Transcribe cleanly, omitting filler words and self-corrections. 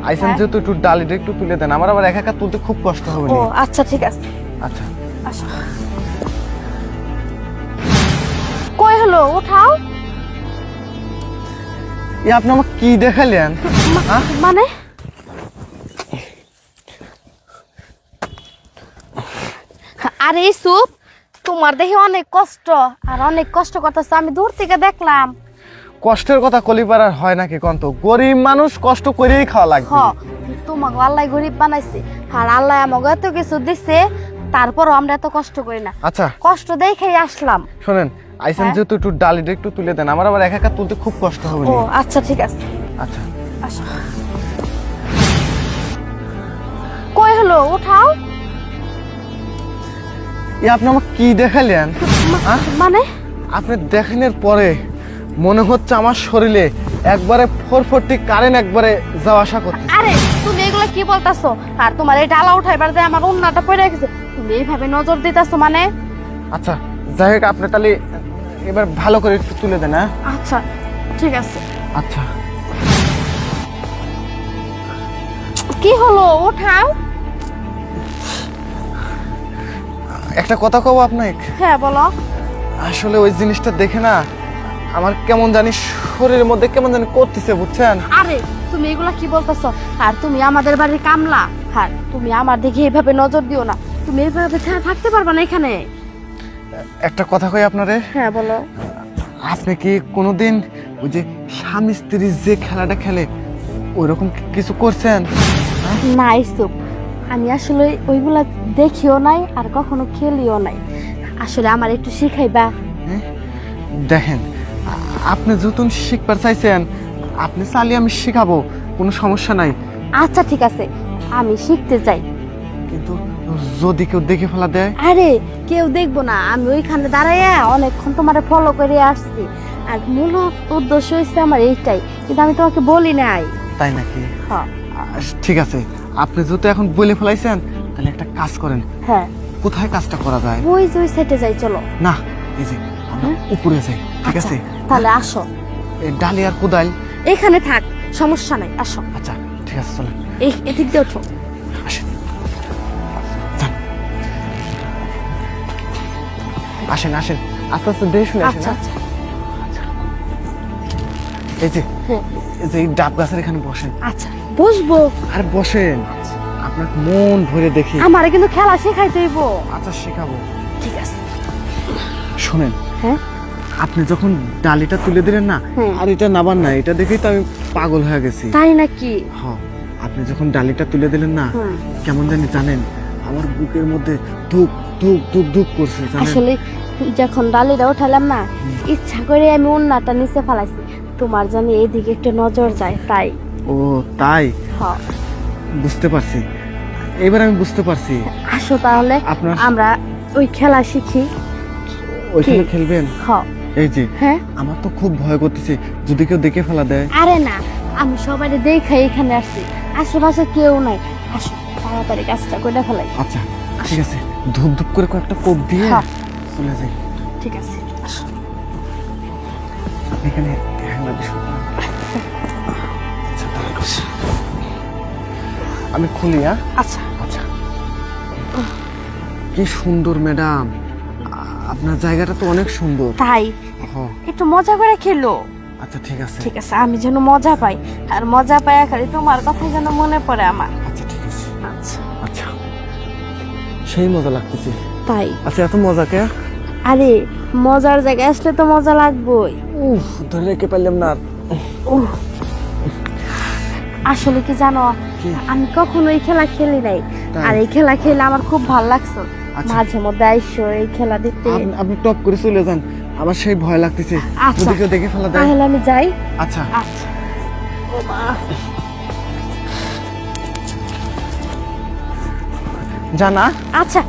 আইসেন যেহেতু একটু ডালিটা একটু তুলে দেন, আমার আবার একা একা তুলতে খুব কষ্ট হবে। ও আচ্ছা ঠিক আছে। আচ্ছা আসো। কই হলো উঠাও। আপনি আমাকে কি দেখালেন? মানে আরে সুপ, তোমার দেখি অনেক কষ্ট আর অনেক কষ্ট করতেছ, আমি দূর থেকে দেখলাম। কষ্টের কথা কলিপাড়ার হয় নাকি কন্ত? গরিব মানুষ কষ্ট করেই খাওয়া হ লাগবে। তোমাকে আল্লাহ গরিব বানাইছে আর আল্লাহ আমাকে এত কিছু দিছে, তারপরও আমরা এত কষ্ট করি না। আচ্ছা কষ্ট দেখেই আসলাম। শোনেন, আইসেন যেহেতু একটু ডালিটা একটু তুলে দেন, আমার আবার একা একা তুলতে খুব কষ্ট হবে। ও আচ্ছা ঠিক আছে। আচ্ছা আসো। কই হলো উঠাও। আপনি আমাকে কি দেখালেন? মানে আপনি দেখানোর পরে মনে হচ্ছে আমার শরীরে একবারে 440 কারেন্ট একবারে যাওয়া আসা করতে। আরে তুমি এগুলা কি বলতাছো? আর তোমার এই ডালা উঠাইবার যে আমার উন্নাটা পড়ে গেছে, তুমি এইভাবে নজর দিতাছো মানে? আচ্ছা যাই হোক, আপনি তাহলে এবার ভালো করে একটু তুলে দেন। হ্যাঁ আচ্ছা ঠিক আছে। আচ্ছা কি হলো উঠাও। একটা কথা কব আপনাকে। হ্যাঁ বলো। আসলে ওই জিনিসটা দেখে না আমার কেমন জানি শরীরের মধ্যে কেমন জানি করতেছে, বুঝছেন? আরে তুমি এগুলা কি বলতাছো? আর তুমি আমাদের বাড়ির কামলা, আর তুমি আমার দিকে এইভাবে নজর দিও না। তুমি এইভাবে থাকতে পারবা না এখানে। একটা কথা কই আপনারে। হ্যাঁ বলো। আপনি কি কোনোদিন ওই যে স্বামী স্ত্রী যে খেলাটা খেলে ওইরকম কিছু করছেন? না ইসুপ, আমি আসলে ওইগুলা দেখিও নাই আর কখনো খেলিও নাই। আসলে আমার একটু শিখাইবা? দেখেন, আপনি যতন শিখবার চাইছেন আপনি চালিয়ে আমি শিখাবো, কোনো সমস্যা নাই। আচ্ছা ঠিক আছে, আমি শিখতে চাই। কিন্তু যদি কেউ দেখে ফেলা দেয়? আরে কেউ দেখবো না, আমি ওইখানে দাঁড়াইয়া অনেকক্ষণ তোমারে ফলো করে আসছি। আর মূল উদ্দেশ্য হচ্ছে আমার এইটাই, কিন্তু আমি তোমাকে বলি নাই। তাই নাকি? হ্যাঁ ঠিক আছে, আপনি যেহেতু এখন বলে ফেলাইছেন তাহলে একটা কাজ করেন। হ্যাঁ কোথায় কাজটা করা যায়? ওই যে ওই সাইডে যাই, চলো। না এই যে আমরা উপরে যাই, ঠিক আচ্ছা, আছে? তাহলে আসো। এই ডালি আর কোদাল এখানে থাক, সমস্যা নাই, আসো। আচ্ছা ঠিক আছে, চলেন এই এদিক দিয়ে ওঠো। আসেন। যান। আসেন আসেন, আস্তে আস্তে দিয়ে শুনে আসেন। আচ্ছা হ্যাঁ? আচ্ছা এই যে হ্যাঁ এই যে এই ডাব গাছের এখানে বসেন। আচ্ছা বসবো। আর বসেন, আপনার মন ভরে দেখি। আমারে কিন্তু খেলা শেখাইতে হইব। আচ্ছা শেখাবো। ঠিক আছে। শোনেন, হ্যাঁ আপনি যখন ডালিটা তুলে দিলেন না, হুম। আর এটা নাবার না, এটা দেখেই তো আমি পাগল হয়ে গেছি। তাই নাকি? হ্যাঁ, আপনি যখন ডালিটা তুলে দিলেন না, হুম। কেমন জানি জানেন আমার বুকের মধ্যে ধুক ধুক ধুক ধুক করছে জানেন। আসলে যখন ডালিটা উঠালাম না, ইচ্ছা করে আমি উন্নাটা নিচে ফেলাইছি, তোমার জানি এইদিকে একটু নজর যায় তাই। ও তাই? হ্যাঁ বুঝতে পারছি, এবার আমি বুঝতে পারছি। আসো তাহলে আপনার- আমরা ওই খেলা শিখি। ওইখানে কি? খেলবেন? হ্যাঁ এই যে হ্যাঁ। আমার তো খুব ভয় করতেছে, যদি কেউ দেখে ফেলা দেয়। আরে না, আমি সবাই দেখাই এখানে আসছি, আশেপাশে কেউ নাই। আসো তাড়াতাড়ি কাজটা করে ফেলাই। আচ্ছা ঠিক আছে, ধূপ ধূপ করে কয়েকটা কোপ দিয়ে হ্যাঁ। চলে যাই। ঠিক আছে আসো। আপনি এখানে হ্যাংলা দিয়ে শুরু করুন। আচ্ছা, তাহলে বসে। আমি খুলি। হ্যাঁ আচ্ছা আচ্ছা। কি সুন্দর ম্যাডাম, আপনার জায়গাটা তো অনেক সুন্দর। তাই হ্যাঁ একটু মজা করে খেলো। আচ্ছা ঠিক আছে। ঠিক আছে, আমি যেন মজা পাই, আর মজা পাই খালি তোমার কথাই যেন মনে পড়ে আমার। আচ্ছা ঠিক আছে। আচ্ছা আচ্ছা সেই মজা লাগতেছে। তাই? আচ্ছা এত মজা কে? আরে মজার জায়গায় আসলে তো মজা লাগবেই। উফ, ধরে রেখে পারলাম না আর। উহ, আসলে কি জানো, কি? আমি কখনো এই খেলা খেলি নাই, তাই? আর এই খেলা খেলে আমার খুব ভালো লাগছে। আচ্ছা। মাঝে মধ্যে আইসো এই খেলা দেখতে। আপনি টপ করে চলে যান, আমার সেই ভয় লাগতেছে আচ্ছা। যদি কেউ দেখে ফেলা দেয়। তাহলে আমি যাই। আচ্ছা আচ্ছা ও মা। জানা। আচ্ছা